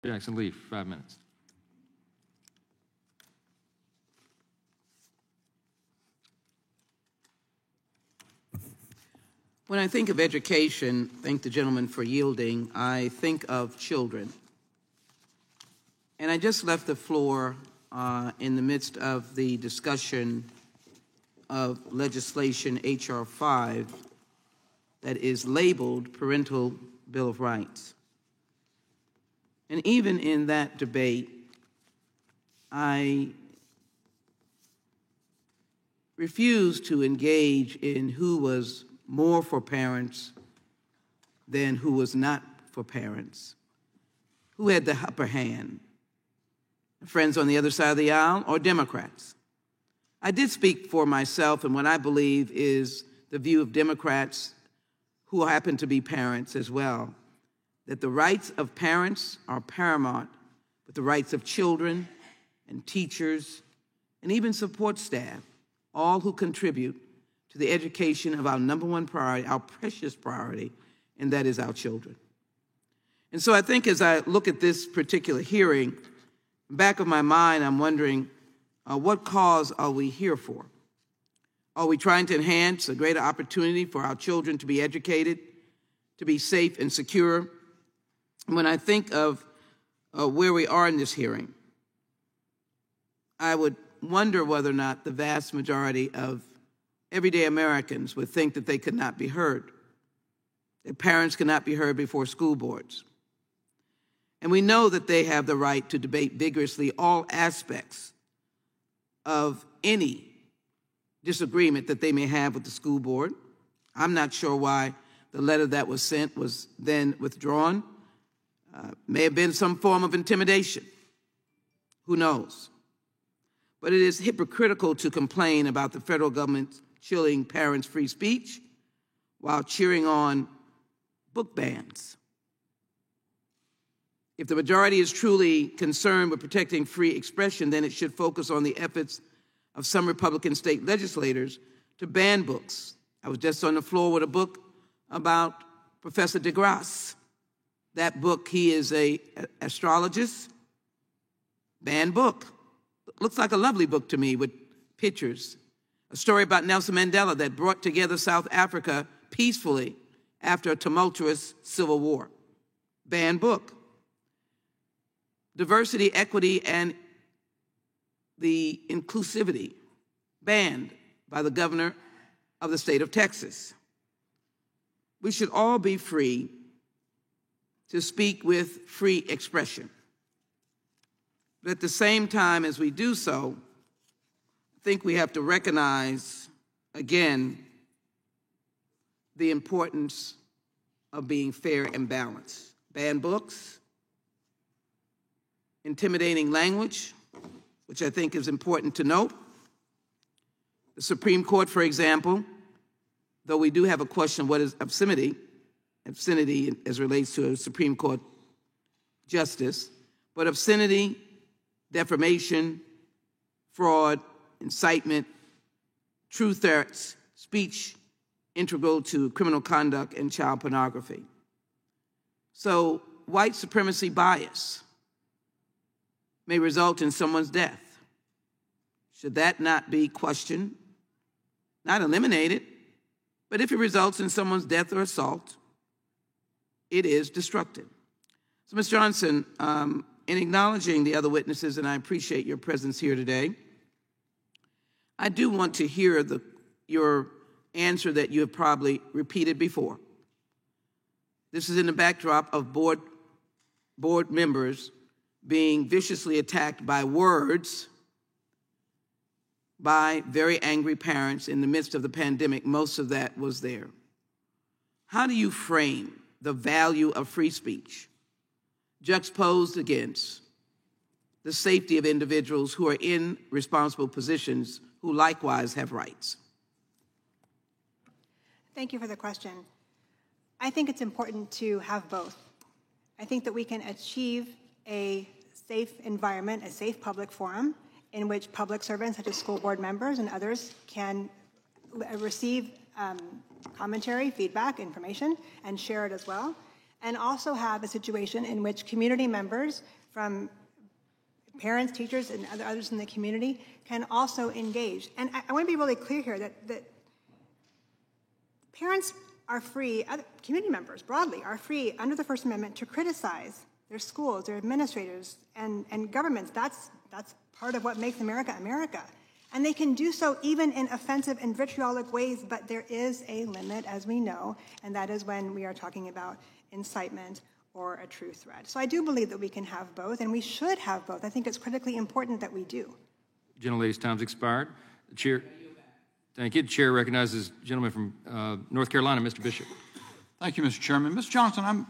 Jackson Leaf, 5 minutes. When I think of education, thank the gentleman for yielding, I think of children. And I just left the floor in the midst of the discussion of legislation H.R. 5 that is labeled Parental Bill of Rights. And even in that debate, I refused to engage in who was more for parents than who was not for parents, who had the upper hand, friends on the other side of the aisle or Democrats. I did speak for myself and what I believe is the view of Democrats who happen to be parents as well, that the rights of parents are paramount, but the rights of children and teachers and even support staff, all who contribute to the education of our number one priority, our precious priority, and that is our children. And so I think as I look at this particular hearing, in the back of my mind, I'm wondering, what cause are we here for? Are we trying to enhance a greater opportunity for our children to be educated, to be safe and secure? And when I think of where we are in this hearing, I would wonder whether or not the vast majority of everyday Americans would think that they could not be heard. Their parents could not be heard before school boards. And we know that they have the right to debate vigorously all aspects of any disagreement that they may have with the school board. I'm not sure why the letter that was sent was then withdrawn. May have been some form of intimidation. Who knows? But it is hypocritical to complain about the federal government chilling parents' free speech while cheering on book bans. If the majority is truly concerned with protecting free expression, then it should focus on the efforts of some Republican state legislators to ban books. I was just on the floor with a book about Professor deGrasse. That book, he is an astrologist, banned book. Looks like a lovely book to me with pictures. A story about Nelson Mandela that brought together South Africa peacefully after a tumultuous civil war. Banned book. Diversity, equity, and the inclusivity, banned by the governor of the state of Texas. We should all be free to speak with free expression. But at the same time as we do so, I think we have to recognize, again, the importance of being fair and balanced. Ban books, intimidating language, which I think is important to note. The Supreme Court, for example, though we do have a question of what is obscenity as relates to a Supreme Court justice, but obscenity, defamation, fraud, incitement, true threats, speech integral to criminal conduct and child pornography. So white supremacy bias may result in someone's death. Should that not be questioned? Not eliminated, but if it results in someone's death or assault, it is destructive. So, Ms. Johnson, in acknowledging the other witnesses, and I appreciate your presence here today, I do want to hear your answer that you have probably repeated before. This is in the backdrop of board members being viciously attacked by words by very angry parents in the midst of the pandemic. Most of that was there. How do you frame the value of free speech juxtaposed against the safety of individuals who are in responsible positions who likewise have rights? Thank you for the question. I think it's important to have both. I think that we can achieve a safe environment, a safe public forum in which public servants such as school board members and others can receive commentary, feedback, information, and share it as well. and also have a situation in which community members from parents, teachers, and others in the community can also engage. And I want to be really clear here that parents are free, community members broadly are free under the First Amendment to criticize their schools, their administrators, and governments. That's part of what makes America America. And they can do so even in offensive and vitriolic ways, but there is a limit, as we know, and that is when we are talking about incitement or a true threat. So I do believe that we can have both, and we should have both. I think it's critically important that we do. Gentlelady's time's expired. The chair. Thank you. The chair recognizes the gentleman from North Carolina, Mr. Bishop. Thank you, Mr. Chairman. Ms. Johnson, I'm